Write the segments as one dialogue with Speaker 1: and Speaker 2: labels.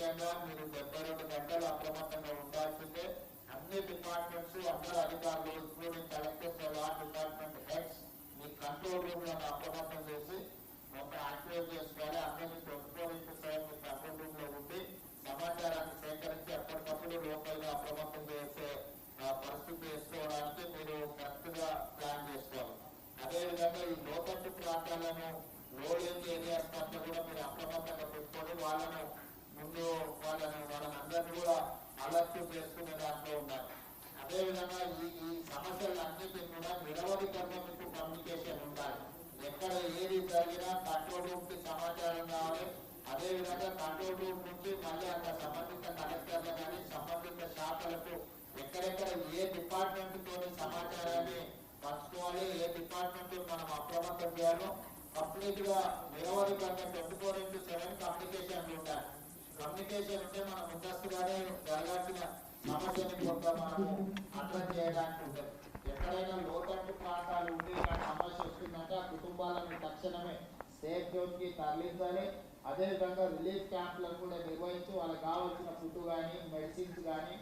Speaker 1: ముఖ్యంగా మీరు 72 గంటలు అప్రమత్తంగా ఉండాల్సిందే. అన్ని డిపార్ట్మెంట్స్ అందరు అధికారులు ఇంక్లూడింగ్ కలెక్టర్స్ డిపార్ట్మెంట్ హెడ్స్ మీ కంట్రోల్ రూమ్ లను అప్రమత్తం చేసి మొత్తం యాక్టివేట్ చేసుకోవాలి. అందరినీ 24/7 మీ కంట్రోల్ రూమ్ లో ఉండి సమాచారాన్ని సేకరించి ఎప్పటికప్పుడు లోకల్ గా అప్రమత్తం చేసే పరిస్థితి వేసుకోవడానికి మీరు కరెక్ట్ గా ప్లాన్ చేసుకోవాలి. అదేవిధంగా ఈ లోతట్టు ప్రాంతాలను లోడింగ్ ఏరియాస్ పట్ల కూడా మీరు అప్రమత్తంగా పెట్టుకొని వాళ్ళందరినీ కూడా అలర్ట్ చేసుకునే దాంట్లో ఉండాలి. అదేవిధంగా ఈ సమస్యలన్నింటినీ కూడా నిరవధికంగా మీకు కమ్యూనికేషన్ ఉండాలి. ఎక్కడ ఏది జరిగినా కంట్రోల్ రూమ్ కి సమాచారం కావాలి. అదేవిధంగా కంట్రోల్ రూమ్ నుంచి మళ్ళీ అక్కడ సంబంధిత కలెక్టర్లు కానీ సంబంధిత శాఖలకు ఎక్కడెక్కడ ఏ డిపార్ట్మెంట్ తోని సమాచారాన్ని పంచుకోవాలి, ఏ డిపార్ట్మెంట్ మనం అప్రమత్తం చేయాలో కంప్లీట్ గా నిరవధికంగా 24/7 కమ్యూనికేషన్ ఉండాలి. కమ్యూనికేషన్ ఉంటే మనం ముందస్తుగానే జరగాల్సిన సమస్యని కొంత మనము అడ్రస్ చేయడానికి ఉంటుంది. ఎక్కడైనా లోతట్టు ప్రాంతాలు ఉండి ఇలాంటి సమస్య వస్తుందంటే ఆ కుటుంబాలను తక్షణమే సేఫ్ జోన్ కి తరలించాలి. అదేవిధంగా రిలీఫ్ క్యాంపులను కూడా నిర్వహించి వాళ్ళకి కావాల్సిన ఫుడ్ కానీ మెడిసిన్స్ కానీ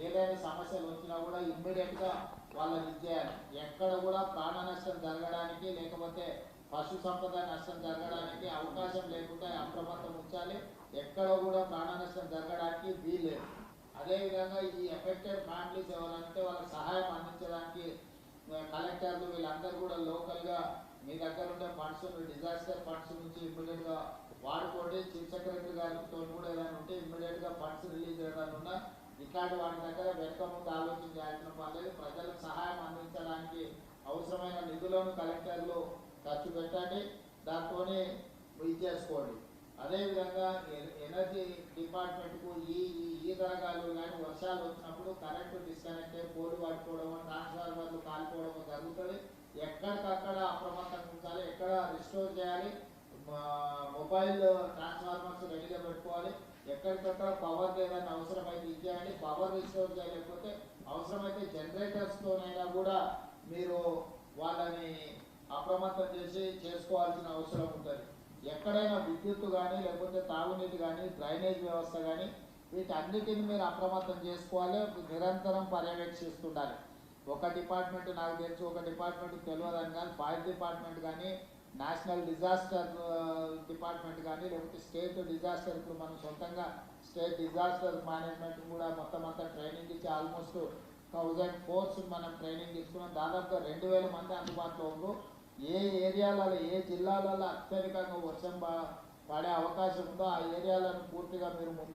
Speaker 1: ఏదైనా సమస్యలు వచ్చినా కూడా ఇమ్మీడియట్ గా వాళ్ళని ఇచ్చేయాలి. ఎక్కడ కూడా ప్రాణ నష్టం జరగడానికి లేకపోతే పశు సంపద నష్టం జరగడానికి అవకాశం లేకుండా అప్రమత్తం ఉంచాలి. ఎక్కడ కూడా ప్రాణ నష్టం జరగడానికి వీల్లేదు. అదేవిధంగా ఈ ఎఫెక్టెడ్ ఫ్యామిలీస్ ఎవరంటే వాళ్ళకి సహాయం అందించడానికి కలెక్టర్లు వీళ్ళందరూ కూడా లోకల్ గా మీ దగ్గర ఉండే ఫండ్స్ డిజాస్టర్ ఫండ్స్ నుంచి ఇమ్మీడియట్ గా వాడుకోండి. చీఫ్ సెక్రటరీ గారితో కూడా ఏదైనా ఉంటే ఇమ్మీడియట్ గా ఫండ్స్ రిలీజ్ చేయడానికి ఉన్నా ఇట్లాంటి వాటి దగ్గర వెనుక ముందు ఆలోచన చేయాల్సిన పర్లేదు. ప్రజలకు సహాయం అందించడానికి అవసరమైన నిధులను కలెక్టర్లు ఖర్చు పెట్టండి, దాంతోనే ఇది చేసుకోండి. అదేవిధంగా ఎనర్జీ డిపార్ట్మెంట్ కు ఈ తరగాలు కానీ వర్షాలు వచ్చినప్పుడు కరెంటు డిస్కనెక్ట్ అయ్యి పోలు పడిపోవడం ట్రాన్స్ఫార్మర్లు కాలిపోవడం జరుగుతుంది. ఎక్కడికక్కడ అప్రమత్తంగా ఉంచాలి. ఎక్కడ రిస్టోర్ చేయాలి, మొబైల్ ట్రాన్స్ఫార్మర్స్ రెడీగా పెట్టుకోవాలి. ఎక్కడికక్కడ పవర్ ఏదైనా అవసరమైతే ఇచ్చేయండి. పవర్ రిస్టోర్ చేయలేకపోతే అవసరమైతే జనరేటర్స్ తోనైనా కూడా మీరు వాళ్ళని అప్రమత్తం చేసి చేసుకోవాల్సిన అవసరం ఉంటుంది. ఎక్కడైనా విద్యుత్ కానీ లేకపోతే తాగునీటి కానీ డ్రైనేజ్ వ్యవస్థ కానీ వీటన్నిటిని మీరు అప్రమత్తం చేసుకోవాలి. నిరంతరం పర్యవేక్షిస్తుండాలి. ఒక డిపార్ట్మెంట్ నాకు తెలుసు, ఒక డిపార్ట్మెంట్ తెలియదని కానీ ఫైర్ డిపార్ట్మెంట్ కానీ నేషనల్ డిజాస్టర్ డిపార్ట్మెంట్ కానీ లేకపోతే స్టేట్ డిజాస్టర్, ఇప్పుడు మనం సొంతంగా స్టేట్ డిజాస్టర్ మేనేజ్మెంట్ కూడా మొత్తం అంతా ట్రైనింగ్ ఇచ్చి ఆల్మోస్ట్ 1000 ఫోర్స్ మనం ట్రైనింగ్ ఇస్తున్నాం. దాదాపుగా 2000 మంది అందుబాటులో ఉన్నారు. ఏ ఏరియాలలో ఏ జిల్లాలలో అత్యధికంగా వర్షం పడే అవకాశం ఉందో ఆ ఏరియాలను పూర్తిగా మీరు